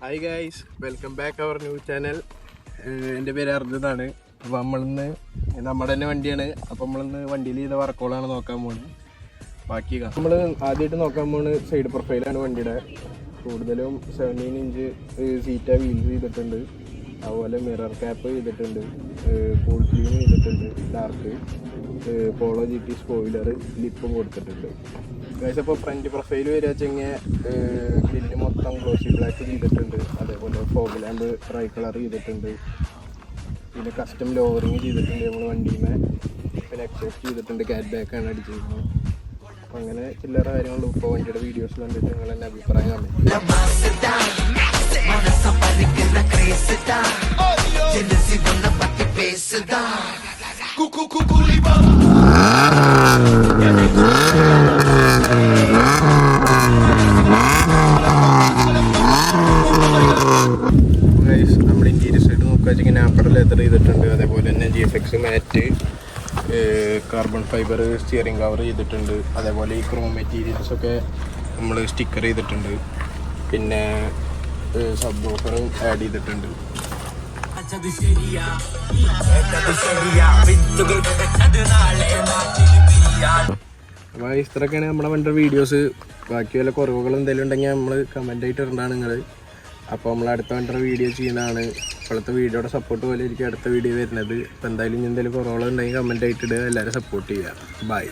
Hi guys, welcome back our new channel. എൻ്റെ പേര് അർജുനാണ്. അപ്പോൾ നമ്മളിന്ന് നമ്മുടെ തന്നെ വണ്ടിയാണ്. അപ്പോൾ നമ്മളിന്ന് വണ്ടിയിൽ ചെയ്ത വർക്കുകളാണ് നോക്കാൻ പോകുന്നത്. ബാക്കി നമ്മൾ ആദ്യമായിട്ട് നോക്കാൻ പോകുന്നത് സൈഡ് പ്രൊഫൈലാണ് വണ്ടിയുടെ. കൂടുതലും 17 ഇഞ്ച് സീറ്റ വീൽസ് ചെയ്തിട്ടുണ്ട്. അതുപോലെ മിറർ ക്യാപ്പ് ചെയ്തിട്ടുണ്ട്, കൂൾ ക്ലീൻ ചെയ്തിട്ടുണ്ട്, ഡാർക്ക് പോളോ GT സ്പോയിലർ ലിപ്പും കൊടുത്തിട്ടുണ്ട്. ഗൈസ്, അപ്പോൾ ഫ്രണ്ട് പ്രൊഫൈൽ വരിക വെച്ചെങ്കിൽ ഗ്രില്ല് മൊത്തം ഗ്ലോസി ബ്ലാക്ക് ചെയ്തിട്ടുണ്ട്. അതേപോലെ ഫോഗ് ലാമ്പ് ട്രൈ കളർ ചെയ്തിട്ടുണ്ട്. പിന്നെ കസ്റ്റം ലോവറിങ് ചെയ്തിട്ടുണ്ട് നമ്മൾ വണ്ടിയുമേ. പിന്നെ എക്സോസ്റ്റ് ചെയ്തിട്ടുണ്ട്, ക്യാറ്റ് ബാക്കാണ് അടിച്ചിരിക്കുന്നത്. അപ്പം അങ്ങനെ ചില്ലറ കാര്യങ്ങളും ഇപ്പോൾ വണ്ടിയുടെ വീഡിയോസ് കണ്ടിട്ട് നിങ്ങൾ തന്നെ അഭിപ്രായം കമന്റ്. നമ്മൾ ഇന്റീരിയർ സൈഡ് നോക്കുക വെച്ചെങ്കിൽ നാപ്പർ ലെതർ ചെയ്തിട്ടുണ്ട്. അതേപോലെ തന്നെ GFX മാറ്റ്, കാർബൺ ഫൈബർ സ്റ്റിയറിംഗ് കവർ ചെയ്തിട്ടുണ്ട്. അതേപോലെ ഈ ക്രോം മെറ്റീരിയൽസൊക്കെ നമ്മൾ സ്റ്റിക്കർ ചെയ്തിട്ടുണ്ട്. പിന്നെ സബ് വൂഫറും ആഡ് ചെയ്തിട്ടുണ്ട്. അപ്പോൾ ഇത്രയൊക്കെയാണ് നമ്മുടെ വണ്ടിയുടെ വീഡിയോസ്. ബാക്കി വല്ല കുറവുകൾ എന്തെങ്കിലും ഉണ്ടെങ്കിൽ നമ്മൾ കമൻ്റ് ആയിട്ട് ഇടേണ്ടതാണ് നിങ്ങൾ. അപ്പോൾ നമ്മൾ അടുത്ത വണ്ടിയുടെ വീഡിയോ ചെയ്യുന്നതാണ്. ഇപ്പോഴത്തെ വീഡിയോയുടെ സപ്പോർട്ട് പോലെ ആയിരിക്കും അടുത്ത വീഡിയോ വരുന്നത്. അപ്പോൾ എന്തായാലും എന്തെങ്കിലും കുറവുകളുണ്ടെങ്കിൽ കമൻ്റ് ആയിട്ട് ഇടുക. എല്ലാവരും സപ്പോർട്ട് ചെയ്യുക. ബൈ.